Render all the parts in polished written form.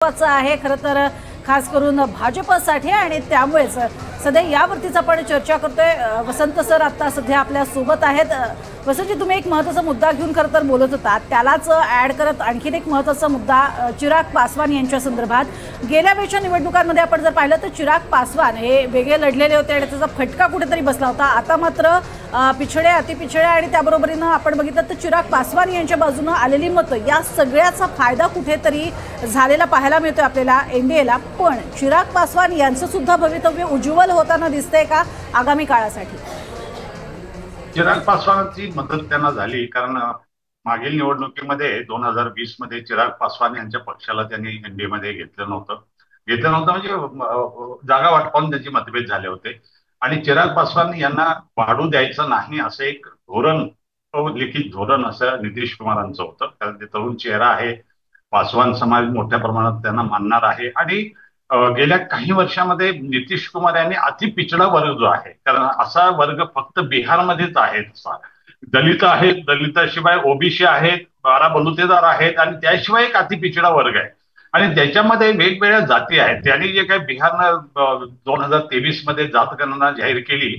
महत्त्वाचं आहे खरं तर खास करून भाजपसाठी आणि त्यामुळेच सध्या यावरतीच आपण चर्चा करतोय। वसंत सर आता सध्या आपल्या सोबत आहेत। वसंतजी, तुम्ही एक महत्त्वाचा मुद्दा घेऊन खरं तर बोलत होता, त्यालाच ॲड करत आणखीन एक महत्त्वाचा मुद्दा चिराग पासवान यांच्या संदर्भात। गेल्या वेळच्या निवडणुकांमध्ये आपण जर पाहिलं तर चिराग पासवान हे वेगळे लढलेले होते आणि त्याचा फटका कुठेतरी बसला होता। आता मात्र पिछडे अतिपिछडे आणि त्याबरोबरीनं आपण बघितलं तर चिराग पासवान यांच्या बाजूने आलेली मतं या सगळ्याचा फायदा कुठेतरी झालेला पाहायला मिळतोय आपल्याला एनडीएला। पण चिराग पासवान यांचं सुद्धा भवितव्य उज्ज्वल होताना दिसतंय का आगामी काळासाठी? चिराग पासवानची मदत त्यांना झाली, कारण मागील निवडणुकीमध्ये 2020 मध्ये चिराग पासवान यांच्या पक्षाला त्यांनी एनडीए मध्ये घेतलं नव्हतं म्हणजे जागा वाटपावून त्यांचे मतभेद झाले होते आणि चिराग पासवान यांना वाढू द्यायचं नाही असं एक धोरण, लिखित धोरण असं नितीश कुमारांचं होतं। कारण ते तरुण चेहरा आहे, पासवान समाज मोठ्या प्रमाणात त्यांना मानणार आहे आणि गेल्या काही वर्षामध्ये नितीश कुमार यांनी अति पिछडा वर्ग जो आहे, कारण असा वर्ग फक्त बिहारमध्येच आहे, दलित आहेत, दलिताशिवाय ओबीसी आहेत, 12 बलुतेदार आहेत आणि त्याशिवाय एक अति पिछडा वर्ग आहे आणि त्याच्यामध्ये वेगवेगळ्या जाती आहेत। त्यांनी जे काही बिहारनं 2023 मध्ये जात गणना जाहीर केली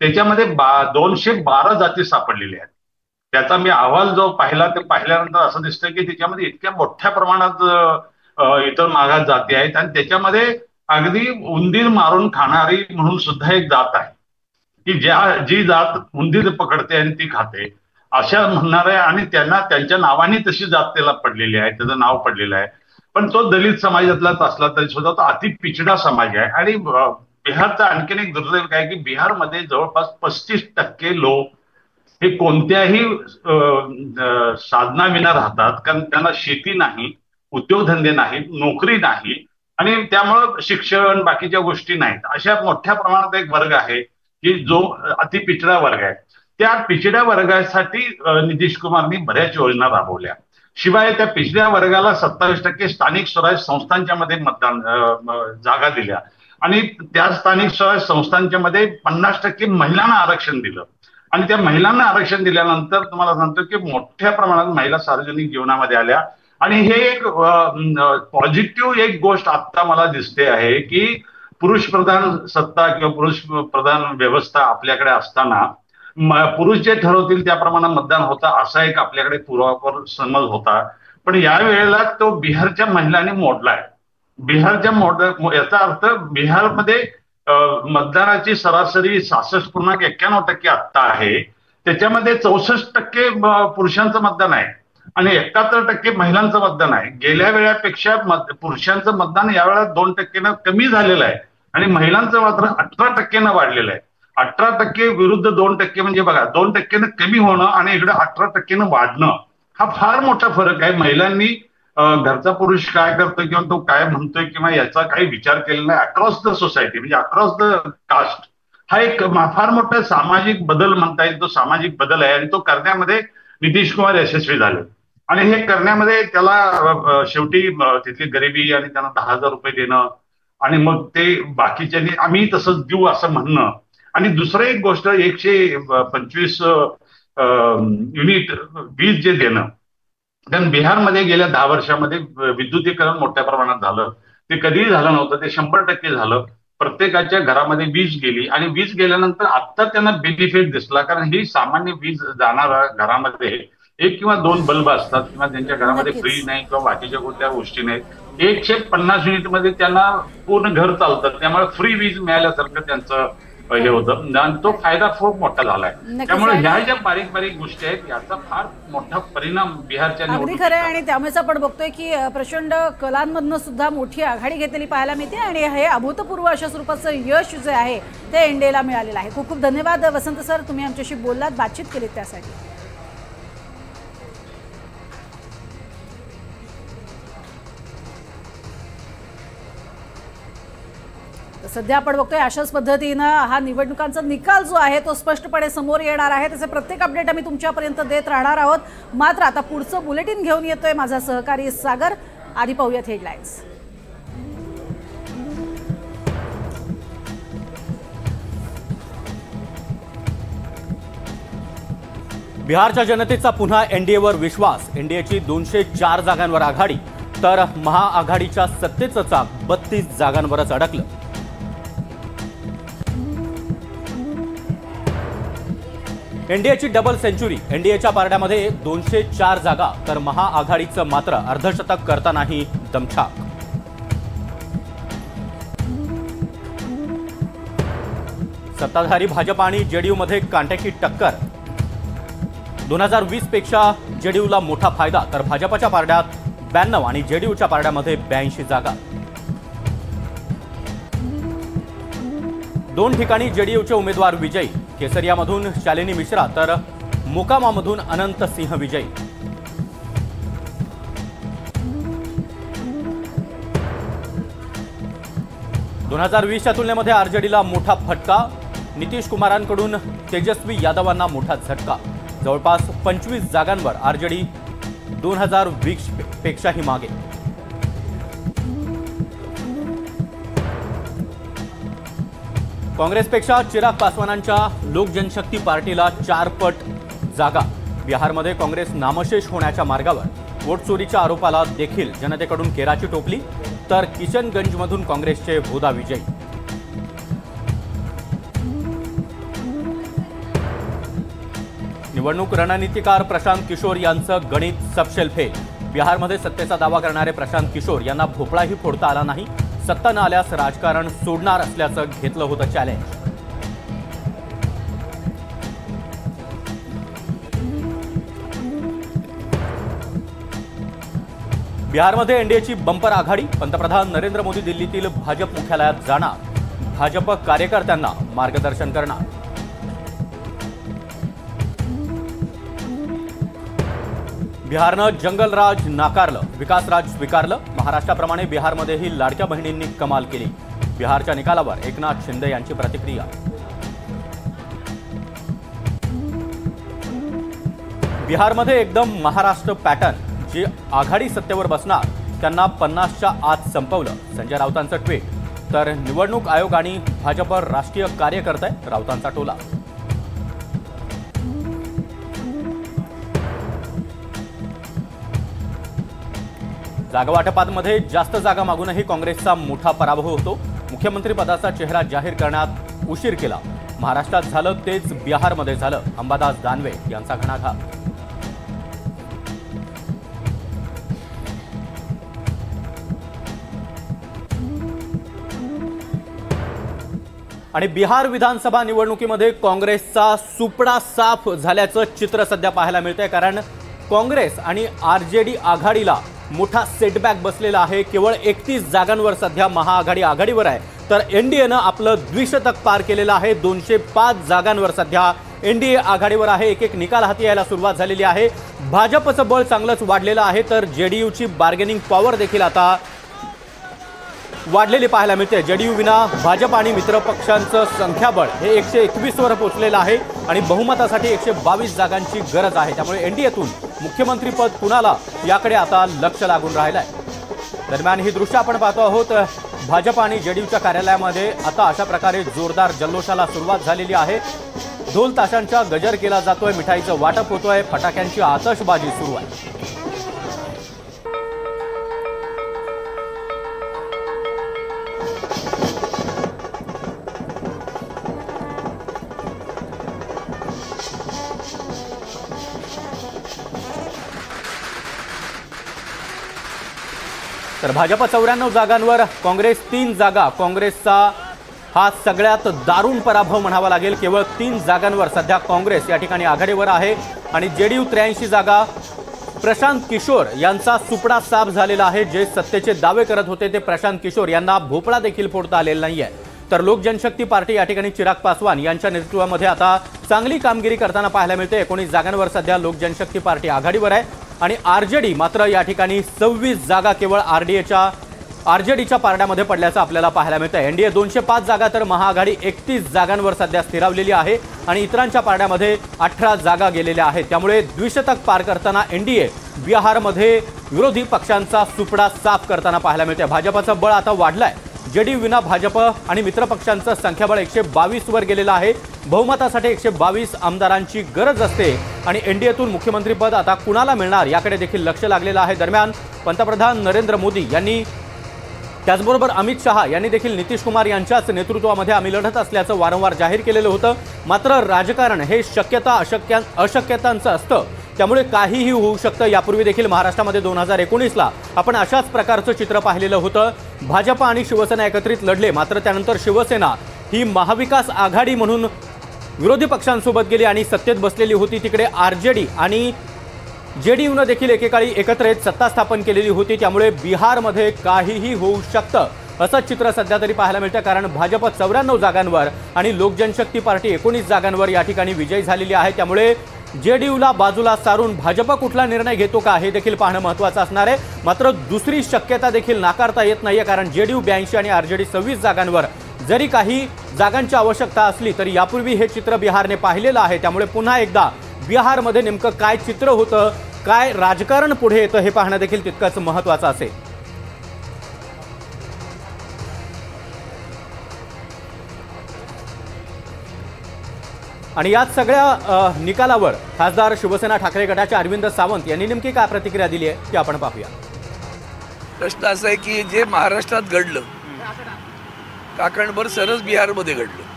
त्याच्यामध्ये 212 जाती सापडलेल्या आहेत। त्याचा मी अहवाल जो पाहिला ते पाहिल्यानंतर असं दिसतं की त्याच्यामध्ये इतक्या मोठ्या प्रमाणात इतर मागास जाती आहेत आणि त्याच्यामध्ये अगदी उंदीर मारून खाणारी म्हणून सुद्धा एक जात आहे की जी जात उंदीर पकडते आणि ती खाते अशा म्हणणारे आणि त्यांना त्यांच्या नावाने तशी जात त्याला पडलेली आहे, त्याचं नाव पडलेलं आहे। पण तो दलित समाजातलाच असला तरी सुद्धा तो अति पिछडा समाज आहे आणि बिहारचा आणखीन एक दुर्दैव काय की बिहारमध्ये जवळपास 35% लोक हे कोणत्याही साधनाविना राहतात, कारण त्यांना शेती नाही, उद्योगधंदे नाहीत, नोकरी नाही आणि त्यामुळं शिक्षण बाकीच्या गोष्टी नाहीत। अशा मोठ्या प्रमाणात एक वर्ग आहे की जो अति पिछडा वर्ग आहे। त्या पिछड्या वर्गासाठी नितीश कुमारनी बऱ्याच योजना राबवल्या। शिवाय त्या पिछड्या वर्गाला 27% स्थानिक स्वराज्य संस्थांच्या मध्ये मतदान जागा दिल्या आणि त्या स्थानिक स्वराज्य संस्थांच्या मध्ये 50% महिलांना आरक्षण दिलं आणि त्या महिलांना आरक्षण दिल्यानंतर तुम्हाला सांगतो की मोठ्या प्रमाणात महिला सार्वजनिक जीवनामध्ये आल्या आणि हे एक पॉझिटिव्ह एक गोष्ट आता मला दिसते आहे की पुरुष प्रधान सत्ता किंवा पुरुष प्रधान व्यवस्था आपल्याकडे असताना पुरुष जे ठरवतील त्याप्रमाणे मतदान होता असा एक आपल्याकडे पूर्वापर समज होता। पण या वेळेला तो बिहारच्या महिलांनी मोडलाय। बिहारच्या याचा अर्थ बिहारमध्ये मतदानाची सरासरी 66.91% आत्ता आहे, त्याच्यामध्ये 64% पुरुषांचं मतदान आहे आणि 71% महिलांचं मतदान आहे। गेल्या वेळापेक्षा पुरुषांचं मतदान यावेळेला 2% कमी झालेलं आहे आणि महिलांचं मात्र 18% वाढलेलं आहे। 18% विरुद्ध 2% म्हणजे बघा 2% कमी होणं आणि इकडे 18% वाढणं हा फार मोठा फरक आहे। महिलांनी घरचा पुरुष काय करतोय किंवा तो काय म्हणतोय किंवा याचा काही विचार केलेला नाही अक्रॉस द सोसायटी, म्हणजे अक्रॉस द कास्ट हा एक फार मोठा सामाजिक बदल म्हणता येईल। तो सामाजिक बदल आहे आणि तो करण्यामध्ये नितीश कुमार यशस्वी झाले आणि हे करण्यामध्ये त्याला शेवटी तिथली गरिबी आणि त्यांना 10,000 रुपये देणं आणि मग ते बाकीच्यांनी आम्ही तसंच देऊ असं म्हणणं आणि दुसरं एक गोष्ट 125 युनिट वीज जे देणं, कारण बिहारमध्ये गेल्या 10 वर्षामध्ये विद्युतीकरण मोठ्या प्रमाणात झालं, ते कधीही झालं नव्हतं, ते 100% झालं। प्रत्येकाच्या घरामध्ये वीज गेली आणि वीज गेल्यानंतर आता त्यांना बेनिफिट दिसला, कारण ही सामान्य वीज जाणारा घरामध्ये 1 किंवा 2 बल्ब असतात किंवा त्यांच्या घरामध्ये फ्रीज नाही किंवा बाकीच्या कुठल्या गोष्टी नाहीत, 150 युनिट मध्ये त्यांना पूर्ण घर चालतं, त्यामुळे फ्री वीज मिळाल्यासारखं त्यांचं हे होतं आणि तो फायदा खूप मोठा झालाय। त्यामुळे ह्या ज्या बारीक बारीक गोष्टी आहेत याचा फार मोठा परिणाम बिहारच्या अगदी खरं आहे आणि त्यामुळेच आपण बघतोय की प्रचंड कलांमधनं सुद्धा मोठी आघाडी घेतलेली पाहायला मिळते आणि हे अभूतपूर्व अशा स्वरूपाचं यश जे आहे ते एनडीएला मिळालेलं आहे। खूप खूप धन्यवाद वसंत सर, तुम्ही आमच्याशी बोललात, बातचीत केलीत त्यासाठी। सध्या आपण बघतोय अशाच पद्धतीनं हा निवडणुकांचा निकाल जो आहे तो स्पष्टपणे समोर येणार आहे। त्याचे प्रत्येक अपडेट आम्ही तुमच्यापर्यंत देत राहणार आहोत। मात्र आता पुढचं बुलेटिन घेऊन येतोय माझा सहकारी सागर। आधी पाहूयात हेडलाईन्स। बिहारच्या जनतेचा पुन्हा एनडीएवर विश्वास, एनडीएची 204 जागांवर आघाडी। तर महाआघाडीच्या सत्तेचं चाक 32 जागांवरच अडकलं. एनडीएची डबल सेंचुरी. एनडीएच्या पारड्यामध्ये 204 जागा तर महाआघाडीचं मात्र अर्धशतक करतानाही दमछाक. सत्ताधारी भाजप आणि जेडीयूमध्ये कांट्याची टक्कर. 2020 पेक्षा जेडीयूला मोठा फायदा तर भाजपच्या पारड्यात 92 आणि जेडीयूच्या पारड्यामध्ये 82 जागा. 2 ठिकाणी जेडीयूचे उमेदवार विजयी. केसरियामधून शालिनी मिश्रा तर मोकामामधून अनंत सिंह विजयी. च्या तुलनेमध्ये आरजेडीला मोठा फटका. नितीश कुमारांकडून तेजस्वी यादवांना मोठा झटका. जवळपास 25 जागांवर आरजेडी 2020 पेक्षाही मागे. काँग्रेसपेक्षा चिराग पासवानांच्या लोक जनशक्ती पार्टीला 4 पट जागा. बिहारमध्ये काँग्रेस नामशेष होण्याच्या मार्गावर. वोट चोरीच्या आरोपाला देखील जनतेकडून केराची टोपली तर किशनगंजमधून काँग्रेसचे भोदा विजयी. निवडणूक रणनीतिकार प्रशांत किशोर यांचं गणित सपशेल फेल. बिहारमध्ये सत्तेचा दावा करणारे प्रशांत किशोर यांना भोपळाही फोडता आला नाही. सत्ता न आल्यास राजकारण सोडणार असल्याचं घेतलं होतं चॅलेंज. बिहारमध्ये एनडीएची बंपर आघाडी. पंतप्रधान नरेंद्र मोदी दिल्लीतील भाजप मुख्यालयात जाणार. भाजप कार्यकर्त्यांना मार्गदर्शन करणार. बिहारनं जंगलराज नाकारलं, विकासराज स्वीकारलं. महाराष्ट्राप्रमाणे बिहारमध्येही लाडक्या बहिणींनी कमाल केली. बिहारच्या निकालावर एकनाथ शिंदे यांची प्रतिक्रिया. बिहारमध्ये एकदम महाराष्ट्र पॅटर्न. जी आघाडी सत्तेवर बसणार त्यांना 50च्या आत संपवलं. संजय राऊतांचं ट्विट. तर निवडणूक आयोग आणि भाजप राष्ट्रीय कार्यकर्ते राऊतांचा टोला. जागावाटपामध्ये जास्त जागा मागूनही काँग्रेसचा मोठा पराभव होतो. मुख्यमंत्री पदाचा चेहरा जाहीर करण्यात उशीर केला. महाराष्ट्रात झालं तेच बिहारमध्ये झालं. अंबादास दानवे यांचा घणाघात. आणि बिहार विधानसभा निवडणुकीमध्ये काँग्रेसचा सुपडा साफ झाल्याचं चित्र सध्या पाहायला मिळतंय. कारण काँग्रेस आणि आरजेडी आघाडीला मोठा सेटबॅक बसलेला आहे. केवळ 31 जागांवर सध्या महाआघाडी आघाडीवर आहे तर एनडीएनं आपलं द्विशतक पार केलेलं आहे. 205 जागांवर सध्या एनडीए आघाडीवर आहे. एक निकाल हाती यायला सुरुवात झालेली आहे. भाजपचं बळ चांगलंच वाढलेलं आहे तर जेडीयूची बार्गेनिंग पॉवर देखील आता वाढलेली पाहायला मिळते. जेडीयू विना भाजप आणि मित्रपक्षांचं संख्याबळ हे 121 वर पोहोचलेलं आहे आणि बहुमतासाठी 122 जागांची गरज आहे. त्यामुळे एनडीएतून मुख्यमंत्रीपद कुणाला याकडे आता लक्ष लागून राहिलं आहे. दरम्यान ही दृश्य आपण पाहतो आहोत. भाजप आणि जेडीयूच्या कार्यालयामध्ये आता अशा प्रकारे जोरदार जल्लोषाला सुरुवात झालेली आहे. ढोल ताशांचा गजर केला जातोय. मिठाईचं वाटप होतोय. फटाक्यांची आतषबाजी सुरू आहे. तर भाजप 94 जागांवर, काँग्रेस 3 जागा. काँग्रेसचा हा सगळ्यात दारुण पराभव म्हणावा लागेल. केवळ 3 जागांवर सध्या काँग्रेस या ठिकाणी आघाडीवर आहे आणि जेडीयू 83 जागा. प्रशांत किशोर यांचा सुपडा साफ झालेला आहे. जे सत्तेचे दावे करत होते ते प्रशांत किशोर यांना भोपळा देखील फोडता आलेला नाहीये. तर लोक जनशक्ती पार्टी या ठिकाणी चिराग पासवान यांच्या नेतृत्वामध्ये आता चांगली कामगिरी करताना पाहायला मिळते. 19 जागांवर सध्या लोक जनशक्ती पार्टी आघाडीवर आहे आणि आरजेडी मात्र या ठिकाणी 26 जागा केवळ आरजेडीच्या पारड्यामध्ये पडल्याचं आपल्याला पाहायला मिळतं. एनडीए 205 जागा तर महाआघाडी 31 जागांवर सध्या स्थिरावलेली आहे आणि इतरांच्या पारड्यामध्ये 18 जागा गेलेल्या आहेत. त्यामुळे द्विशतक पार करताना एनडीए बिहारमध्ये विरोधी पक्षांचा सुपडा साफ करताना पाहायला मिळते. भाजपचं बळ आता वाढलंय जेडीयू विना भाजप आणि मित्रपक्षांचं संख्याबळ 122 वर गेलेलं आहे। बहुमतासाठी 122 आमदारांची गरज असते आणि एनडीएतून मुख्यमंत्रीपद आता कुणाला मिळणार याकडे देखील लक्ष लागलेलं आहे। दरम्यान पंतप्रधान नरेंद्र मोदी यांनी त्याचबरोबर अमित शहा यांनी देखील नितीश कुमार यांच्याच नेतृत्वामध्ये आम्ही लढत असल्याचं वारंवार जाहीर केलेलं होतं। मात्र राजकारण हे शक्यता अशक्यतांचं असतं, त्यामुळे काहीही होऊ शकतं। यापूर्वी देखील महाराष्ट्रामध्ये 2019ला आपण अशाच प्रकारचं चित्र पाहिलेलं होतं। भाजप आणि शिवसेना एकत्रित लढले, मात्र त्यानंतर शिवसेना ही महाविकास आघाडी म्हणून विरोधी पक्षांसोबत गेली आणि सत्तेत बसलेली होती। तिकडे आरजेडी आणि जेडीयूने देखील एकेकाळी एकत्र येत सत्ता स्थापन केलेली होती, त्यामुळे बिहारमध्ये काहीही होऊ शकतं असं चित्र सध्या तरी पाहायला मिळतं। कारण भाजप 94 जागांवर आणि लोक जनशक्ती पार्टी 19 जागांवर या ठिकाणी विजयी झालेली आहे। त्यामुळे जेडीयूला बाजूला सारून भाजप कुठला निर्णय घेतो का हे देखील पाहणं महत्त्वाचं असणार आहे। मात्र दुसरी शक्यता देखील नाकारता येत नाहीये, कारण जेडीयू 82 आणि आरजेडी 26 जागांवर जरी काही जागांची आवश्यकता असली तरी यापूर्वी हे चित्र बिहारने पाहिलेलं आहे। त्यामुळे पुन्हा एकदा बिहारमध्ये नेमकं काय चित्र होतं, काय राजकारण पुढे येतं हे पाहणं देखील तितकंच महत्त्वाचं असेल। आणि याच सगळ्या निकालावर खासदार शिवसेना ठाकरे गटाचे अरविंद सावंत यांनी नेमकी काय प्रतिक्रिया दिली आहे ते आपण पाहूया। प्रश्न असा आहे की जे महाराष्ट्रात घडलं काकणभर सरस बिहारमध्ये घडलं।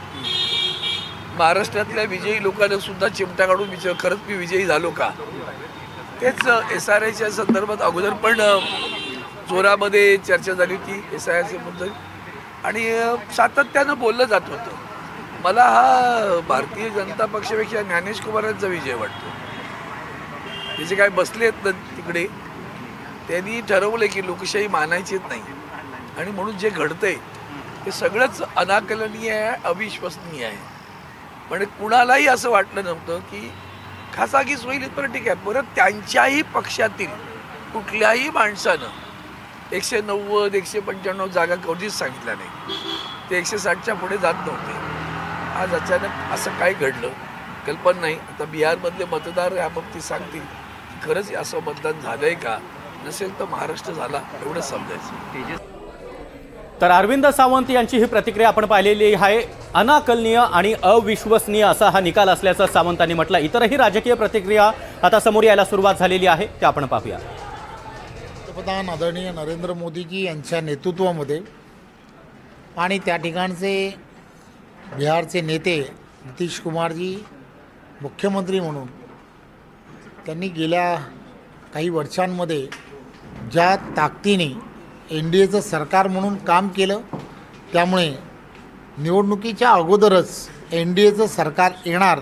महाराष्ट्रातल्या विजयी लोकांना सुद्धा चिमटा काढून विचार खरंच मी विजयी झालो का, तेच SRIच्या संदर्भात अगोदर पण जोरामध्ये चर्चा झाली होती SIRच्या बद्दल आणि सातत्यानं बोललं जात होतं। मला हा भारतीय जनता पक्षापेक्षा ज्ञानेश कुमारांचा विजय वाटतो। ते जे काय बसले आहेत ना तिकडे, त्यांनी ठरवलं की लोकशाही मानायचीच नाही आणि म्हणून जे घडतंय ते सगळंच अनाकलनीय आहे, अविश्वसनीय आहे। पण कुणालाही असं वाटलं नव्हतं की खासागीस होईल पण ठीक आहे। परत त्यांच्याही पक्षातील कुठल्याही माणसानं 190 195 जागा कधीच सांगितल्या नाही, ते 160च्या पुढे जात नव्हते। आज अचानक असं काय घडलं कल्पना नाही। आता बिहारमधले मतदार याबाबतीत सांगतील की खरंच असं मतदान झालंय का, नसेल तर महाराष्ट्र झाला एवढंच समजायचं। तर अरविंद सावंत यांची ही प्रतिक्रिया आपण पाहिलेली आहे। अनाकलनीय आणि अविश्वसनीय असा हा निकाल असल्याचं सावंतांनी म्हटलं। इतरही राजकीय प्रतिक्रिया आता समोर यायला सुरुवात झालेली आहे, ते आपण पाहूया। पंतप्रधान आदरणीय नरेंद्र मोदीजी यांच्या नेतृत्वामध्ये आणि त्या ठिकाणचे बिहारचे नेते नितीश कुमारजी मुख्यमंत्री म्हणून त्यांनी गेल्या काही वर्षांमध्ये ज्या ताकदीने NDAचं सरकार म्हणून काम केलं, त्यामुळे निवडणुकीच्या अगोदरच NDAचं सरकार येणार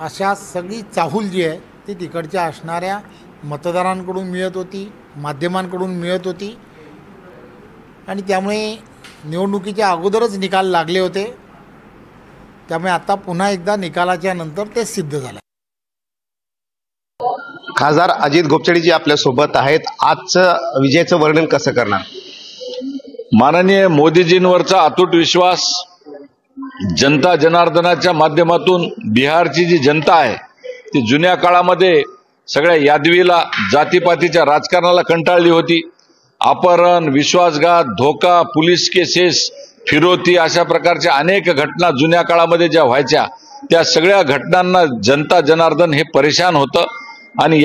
अशा सगळी चाहूल जी आहे ती तिकडच्या असणाऱ्या मतदारांकडून मिळत होती, माध्यमांकडून मिळत होती आणि त्यामुळे निवडणुकीच्या अगोदरच निकाल लागले होते। त्यामुळे आता पुन्हा एकदा निकालाच्या नंतर ते सिद्ध झालं। खासदार अजित गोपचडेजी आपल्या सोबत आहेत। आजचं विजयाचं वर्णन कसं करणार? माननीय मोदीजींवरचा अतूट विश्वास, जनता जनार्दनाच्या माध्यमातून बिहारची जी जनता आहे ती जुन्या काळामध्ये सगळ्या यादवीला जातीपातीच्या राजकारणाला कंटाळली होती। अपहरण, विश्वासघात, धोका, पोलीस केसेस, फिरवती अशा प्रकारच्या अनेक घटना जुन्या काळामध्ये ज्या व्हायच्या त्या सगळ्या घटनांना जनता जनार्दन हे परेशान होतं आणि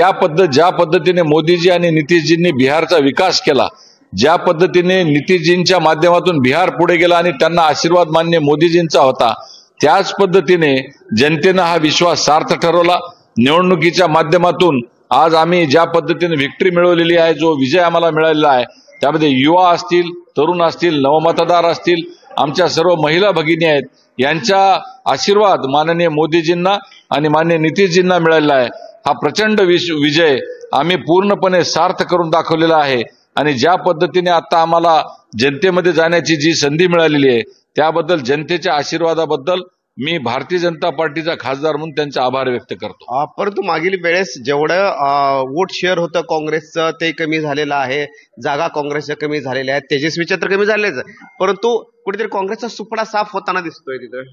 ज्या पद्धतीने मोदीजी आणि नितीशजींनी बिहारचा विकास केला, ज्या पद्धतीने नितीशजींच्या माध्यमातून बिहार पुढे गेला आणि त्यांना आशीर्वाद मान्य मोदीजींचा होता, त्याच पद्धतीने जनतेनं हा विश्वास सार्थ ठरवला। निवडणुकीच्या माध्यमातून आज आम्ही ज्या पद्धतीने विक्ट्री मिळवलेली आहे, जो विजय आम्हाला मिळालेला आहे, त्यामध्ये युवा असतील, तरुण असतील, नवमतदार असतील, आमच्या सर्व महिला भगिनी आहेत, यांचा आशीर्वाद माननीय मोदीजींना आणि माननीय नितीशजींना मिळालेला आहे। हा प्रचंड विजय आम्ही पूर्णपणे सार्थ करून दाखवलेला आहे आणि ज्या पद्धतीने आता आम्हाला जनतेमध्ये जाण्याची जी संधी मिळालेली आहे त्याबद्दल जनतेच्या आशीर्वादाबद्दल मी भारतीय जनता पार्टीचा खासदार म्हणून त्यांचा आभार व्यक्त करतो। परंतु मागील वेळेस जेवढं वोट शेअर होतं काँग्रेसचं ते कमी झालेलं आहे, जागा काँग्रेसच्या कमी झालेल्या आहेत, तेजस्वीच्या तर कमी झालेच, परंतु कुठेतरी काँग्रेसचा सुपडा साफ होताना दिसतोय तिथं।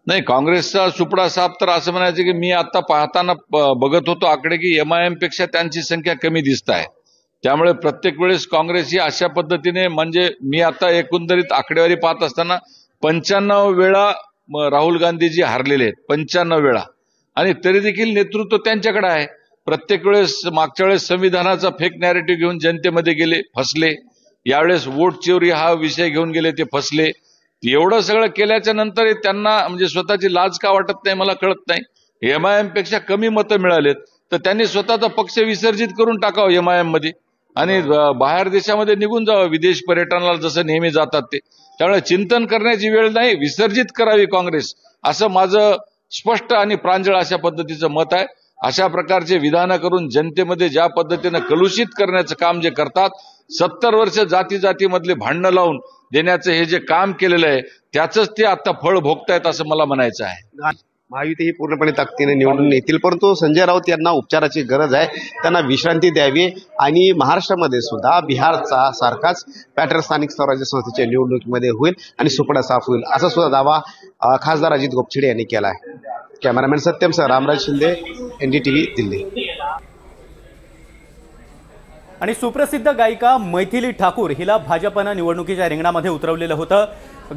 नाही, काँग्रेसचा सुपडा साफ तर असं म्हणायचं की मी आता पाहताना बघत होतो आकडे की MIM पेक्षा त्यांची संख्या कमी दिसत आहे। त्यामुळे प्रत्येक वेळेस काँग्रेस ही अशा पद्धतीने, म्हणजे मी आता एकंदरीत आकडेवारी पाहत असताना 95 वेळा राहुल गांधीजी हारलेले आहेत, 95 वेळा, आणि तरी देखील नेतृत्व त्यांच्याकडे आहे. प्रत्येक वेळेस मागच्या वेळेस संविधानाचा फेक नॅरेटिव्ह घेऊन जनतेमध्ये गेले, फसले. यावेळेस वोट चोरी हा विषय घेऊन गेले, ते फसले. एवढं सगळं केल्याच्या नंतर त्यांना म्हणजे स्वतःची लाज का वाटत नाही मला कळत नाही. MIM पेक्षा कमी मतं मिळालेत तर त्यांनी स्वतःचा पक्ष विसर्जित करून टाकावं MIM मध्ये आणि बाहेर देशामध्ये निघून जावं, विदेश पर्यटनाला जसं नेहमी जातात ते. त्यामुळे चिंतन करण्याची वेळ नाही, विसर्जित करावी काँग्रेस, असं माझं स्पष्ट आणि प्रांजळ अशा पद्धतीचं मत आहे. अशा प्रकारचे विधानं करून जनतेमध्ये ज्या पद्धतीनं कलुषित करण्याचं काम जे करतात, 70 वर्ष जातीमधले भांडणं लावून देण्याचं हे जे काम केलेलं आहे त्याचंच ते आता फळ भोगतायत असं मला म्हणायचं आहे. महायुती ही पूर्णपणे ताकदीने निवडून येतील, परंतु संजय राऊत यांना उपचाराची गरज आहे, त्यांना विश्रांती द्यावी. आणि महाराष्ट्रामध्ये सुद्धा बिहारचा सारखाच पॅटर्न स्थानिक स्वराज्य संस्थेच्या निवडणुकीमध्ये होईल आणि सुपडा साफ होईल, असा सुद्धा दावा खासदार अजित गोपछडे यांनी केला आहे. Cameraman Satyam sir, Ramraj Shinde, NDTV Delhi. आणि सुप्रसिद्ध गायिका मैथिली ठाकूर हिला भाजपनं निवडणुकीच्या रिंगणामध्ये उतरवलेलं होतं.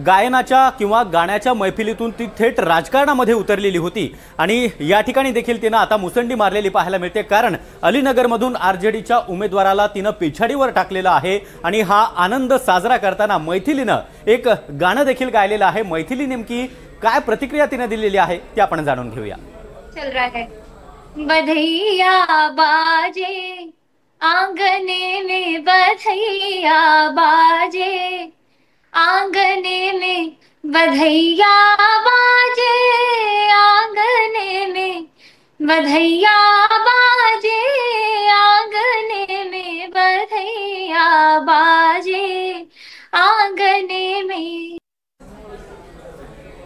गायनाच्या किंवा गाण्याच्या मैफिलीतून ती थेट राजकारणामध्ये उतरलेली होती आणि या ठिकाणी देखील तिनं आता मुसंडी मारलेली पाहायला मिळते, कारण अलीनगरमधून RJDच्या उमेदवाराला तिनं पिछाडीवर टाकलेलं आहे. आणि हा आनंद साजरा करताना मैथिलीनं एक गाणं देखील गायलेलं आहे. मैथिली नेमकी काय प्रतिक्रिया तिने दिलेली आहे ते आपण जाणून घेऊया. चल रहा है बधैया बाजे आंगने में, बधैया बाजे आंगने में, बधैया बाजे आंगने में, बधैया बाजे आंगने में, बधैया बाजे आंगने में.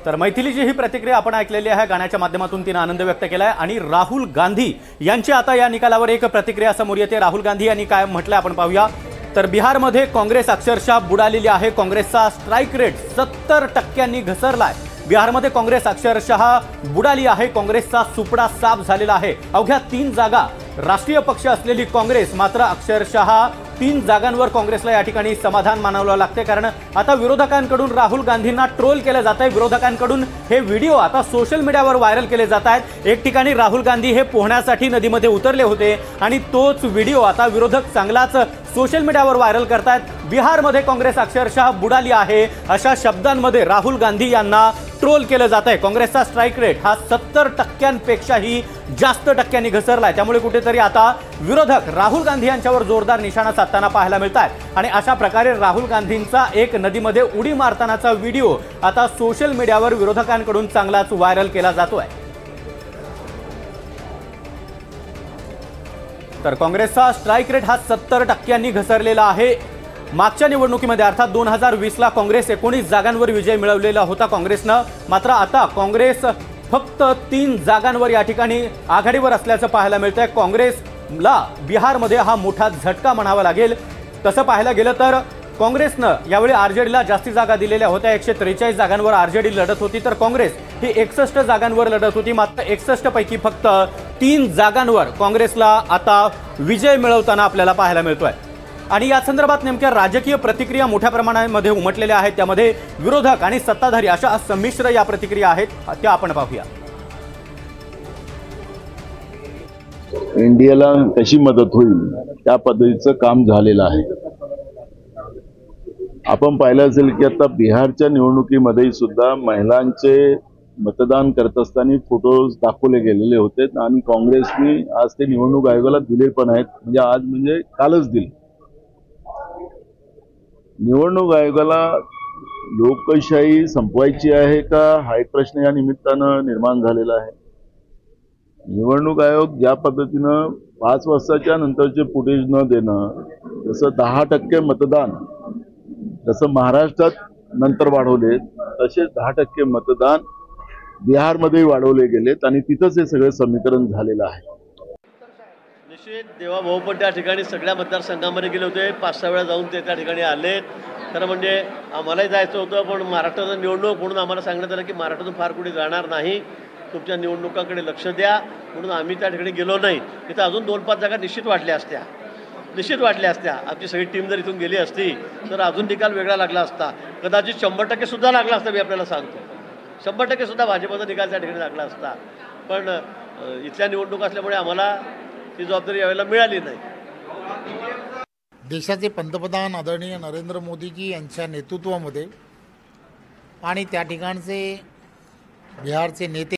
तर मैथिलीची ही प्रतिक्रिया आपण ऐकलेली आहे. गाण्याच्या माध्यमातून तिने आनंद व्यक्त केलाय. आणि राहुल गांधी यांची आता या निकालावर एक प्रतिक्रिया समोर येते. राहुल गांधी यांनी काय म्हटलंय आपण पाहूया. तर बिहारमध्ये काँग्रेस अक्षरशः बुडालेली आहे. काँग्रेसचा स्ट्राईक रेट 70% घसरलाय. बिहारमध्ये काँग्रेस अक्षरशः बुडाली आहे. काँग्रेसचा सुपडा साफ झालेला आहे. अवघ्या 3 जागा राष्ट्रीय पक्ष असलेली काँग्रेस मात्र अक्षरशः 3 जागांवर काँग्रेसला या ठिकाणी समाधान मानावं लागते, कारण आता विरोधकांकडून राहुल गांधींना ट्रोल केलं जात आहे. विरोधकांकडून हे व्हिडिओ आता सोशल मीडियावर व्हायरल केले जात आहेत. एक ठिकाणी राहुल गांधी हे पोहण्यासाठी नदीमध्ये उतरले होते आणि तोच व्हिडिओ आता विरोधक चांगलाच सोशल मीडियावर व्हायरल करतायत. बिहारमध्ये काँग्रेस अक्षरशः बुडाली आहे अशा शब्दांमध्ये राहुल गांधी यांना ट्रोल केलं जात आहे. काँग्रेसचा स्ट्राईक रेट हा 70%पेक्षाही जास्त टक्क्यांनी घसरलाय. त्यामुळे कुठेतरी आता विरोधक राहुल गांधी यांच्यावर जोरदार निशाणा साधताना पाहायला मिळत आहेत. आणि अशा प्रकारे राहुल गांधींचा एक नदीमध्ये उडी मारतानाचा व्हिडिओ आता सोशल मीडियावर विरोधकांकडून चांगलाच व्हायरल केला जातोय. तर काँग्रेसचा स्ट्राईक रेट हा 70%नी घसरलेला आहे. मागच्या निवडणुकीमध्ये अर्थात 2020ला काँग्रेस 19 जागांवर विजय मिळवलेला होता काँग्रेसनं. मात्र आता काँग्रेस फक्त 3 जागांवर या ठिकाणी आघाडीवर असल्याचं पाहायला मिळतंय. काँग्रेसला बिहारमध्ये हा मोठा झटका म्हणावा लागेल. तसं पाहायला गेलं तर काँग्रेसनं यावेळी RJDला जास्ती जागा दिलेल्या होत्या. 143 जागांवर RJD लढत होती, तर काँग्रेस ही 61 जागांवर लढत होती. मात्र 61 पैकी फक्त 3 जागांवर काँग्रेसला आता विजय मिळवताना आपल्याला पाहायला मिळतोय. आणि या संदर्भात नेमक्या राजकीय प्रतिक्रिया मोठ्या प्रमाणामध्ये उमटलेल्या आहेत. त्यामध्ये विरोधक आणि सत्ताधारी अशा संमिश्र या प्रतिक्रिया आहेत, त्या आपण पाहूया. इंडियाला कशी मदत होईल त्या पद्धतीचं काम झालेलं आहे. आपण पाहिलं असेल की आता बिहारच्या निवडणुकीमध्ये सुद्धा महिलांचे मतदान करत असताना फोटोज दाखवले गेलेले होते आणि काँग्रेसने आज ते निवडणूक आयोगाला दिले पण आहेत. म्हणजे आज म्हणजे कालच दिले. निवडणूक आयोगाला लोकशाही संपवायची आहे का हा एक प्रश्न या निमित्तानं निर्माण झालेला आहे. निवडणूक आयोग ज्या पद्धतीनं 5 वाजताच्या नंतरचे फुटेज न देणं, जसं 10% मतदान जसं महाराष्ट्रात नंतर वाढवले तसे 10% मतदान बिहारमध्ये वाढवले गेलेत आणि तिथंच हे सगळं समीकरण झालेलं आहे. निश्चित देवाभाऊ पण त्या ठिकाणी सगळ्या मतदारसंघामध्ये गेले होते. 5-6 वेळा जाऊन ते त्या ठिकाणी आले. खरं म्हणजे आम्हालाही जायचं होतं, पण महाराष्ट्राचं निवडणूक म्हणून आम्हाला सांगण्यात आलं की महाराष्ट्रातून फार कुठे जाणार नाही, तुमच्या निवडणुकाकडे लक्ष द्या, म्हणून आम्ही त्या ठिकाणी गेलो नाही. तिथं अजून 2-5 जागा निश्चित वाटल्या असत्या. निश्चित वाढल्या असत्या. आमची सगळी टीम जर इथून गेली असती तर अजून निकाल वेगळा लागला असता. कदाचित 100% सुद्धा लागला असता. मी आपल्याला सांगतो 100% सुद्धा भाजपचा निकाल त्या ठिकाणी लागला असता. पण इथल्या निवडणूक असल्यामुळे आम्हाला ती जबाबदारी यावेळेला मिळाली नाही. देशाचे पंतप्रधान आदरणीय नरेंद्र मोदीजी यांच्या नेतृत्वामध्ये आणि त्या ठिकाणचे बिहारचे नेते